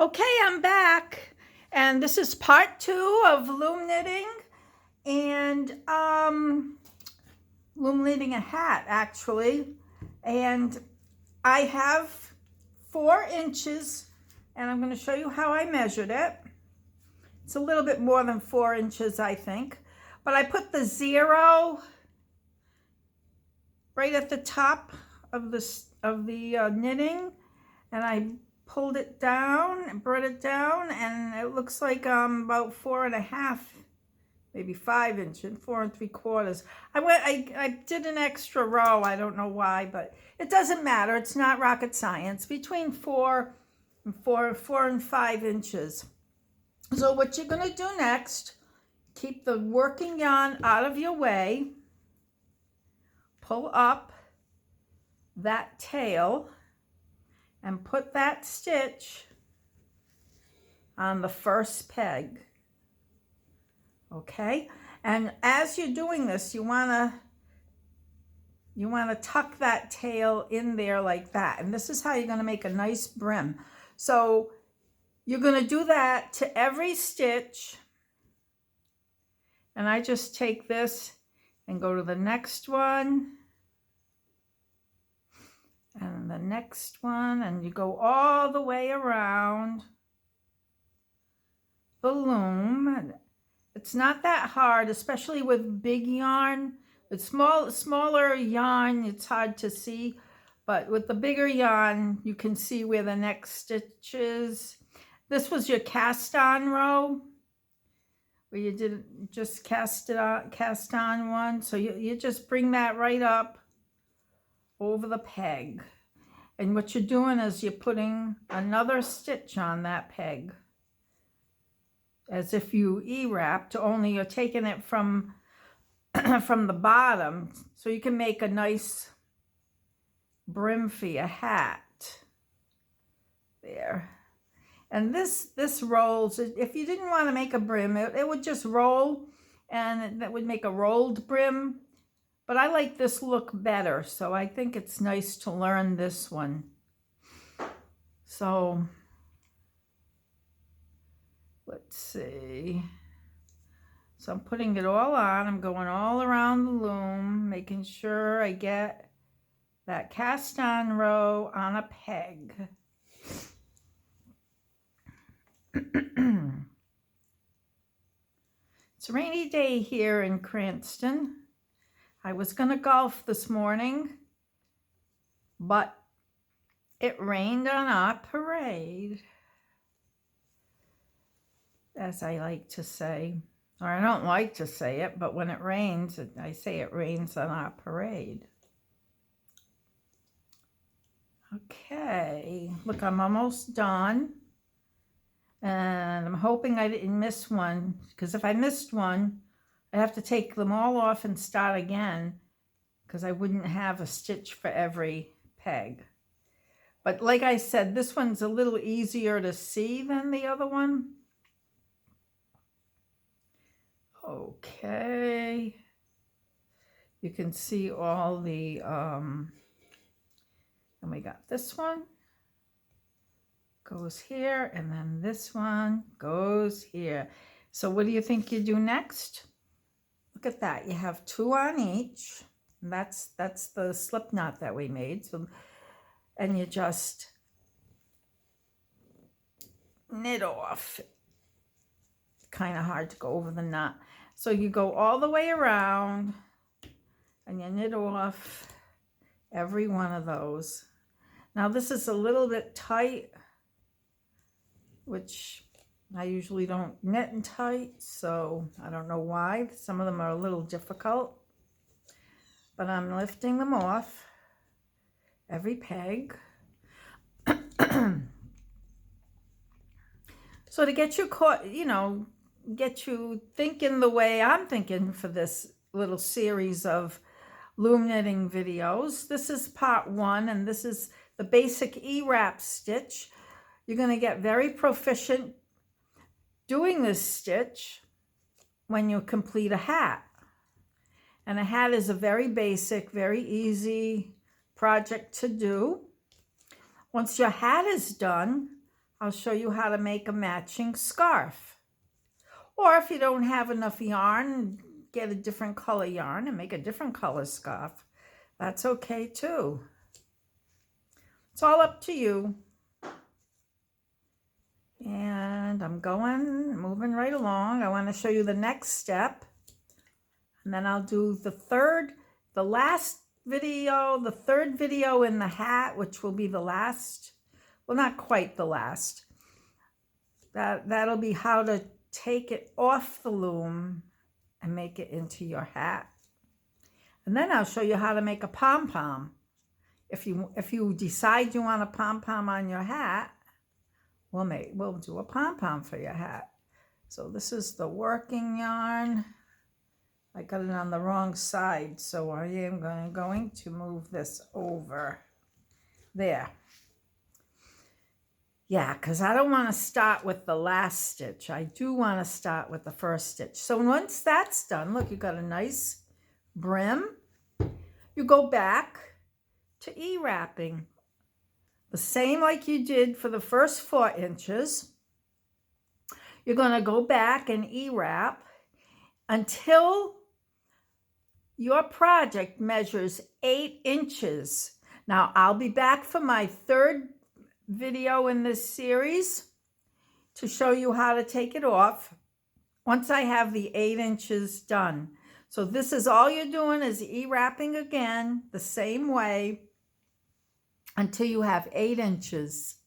Okay, I'm back, and this is part 2 of loom knitting, and loom knitting a hat actually, and I have 4 inches, and I'm going to show you how I measured it. It's a little bit more than 4 inches, I think, but I put the 0 right at the top of the knitting, and I pulled it down and brought it down, and it looks like about 4.5, maybe 5 inches, 4 3/4. I did an extra row. I don't know why, but it doesn't matter. It's not rocket science. Between 4 and 5 inches. So what you're gonna do next, keep the working yarn out of your way, pull up that tail, and put that stitch on the first peg. Okay, and as you're doing this, you want to tuck that tail in there like that, and this is how you're going to make a nice brim. So you're going to do that to every stitch, and I just take this and go to the next one and the next one, and you go all the way around the loom. It's not that hard, especially with big yarn. With smaller yarn, it's hard to see, but with the bigger yarn, you can see where the next stitch is. This was your cast on row, where you did just cast on one. So you just bring that right up over the peg, and what you're doing is you're putting another stitch on that peg as if you E-wrapped, only you're taking it from from the bottom, so you can make a nice brim for your hat there. And this rolls. If you didn't want to make a brim, it would just roll, and that would make a rolled brim. But I like this look better, so I think it's nice to learn this one. So let's see. So I'm putting it all on. I'm going all around the loom, making sure I get that cast on row on a peg. It's a rainy day here in Cranston. I was going to golf this morning, but it rained on our parade, as I like to say. Or I don't like to say it, but when it rains, I say it rains on our parade. Okay, look, I'm almost done. And I'm hoping I didn't miss one, because if I missed one, I have to take them all off and start again, because I wouldn't have a stitch for every peg. But like I said, this one's a little easier to see than the other one. Okay. You can see all the, and we got this one goes here, and then this one goes here. So what do you think you do next? Look at that. You have 2 on each. That's the slip knot that we made. So, and you just knit off. Kind of hard to go over the knot. So you go all the way around, and you knit off every one of those. Now this is a little bit tight, which I usually don't knit in tight, so I don't know why. Some of them are a little difficult, but I'm lifting them off every peg. So to get you caught, get you thinking the way I'm thinking for this little series of loom knitting videos. This is part 1, and this is the basic E-wrap stitch. You're going to get very proficient doing this stitch when you complete a hat. And a hat is a very basic, very easy project to do. Once your hat is done, I'll show you how to make a matching scarf. Or if you don't have enough yarn, get a different color yarn and make a different color scarf. That's okay too. It's all up to you. And I'm moving right along. I want to show you the next step. And then I'll do the third video in the hat, which will be the last, well, not quite the last. That'll be how to take it off the loom and make it into your hat. And then I'll show you how to make a pom-pom. If you decide you want a pom-pom on your hat, we'll do a pom-pom for your hat. So this is the working yarn. I got it on the wrong side, so I am going to move this over there. Yeah, because I don't want to start with the last stitch. I do want to start with the first stitch. So once that's done, look, you got a nice brim. You go back to E-wrapping. The same like you did for the first 4 inches. You're going to go back and E-wrap until your project measures 8 inches. Now, I'll be back for my third video in this series to show you how to take it off once I have the 8 inches done. So this is all you're doing is E-wrapping again the same way until you have 8 inches.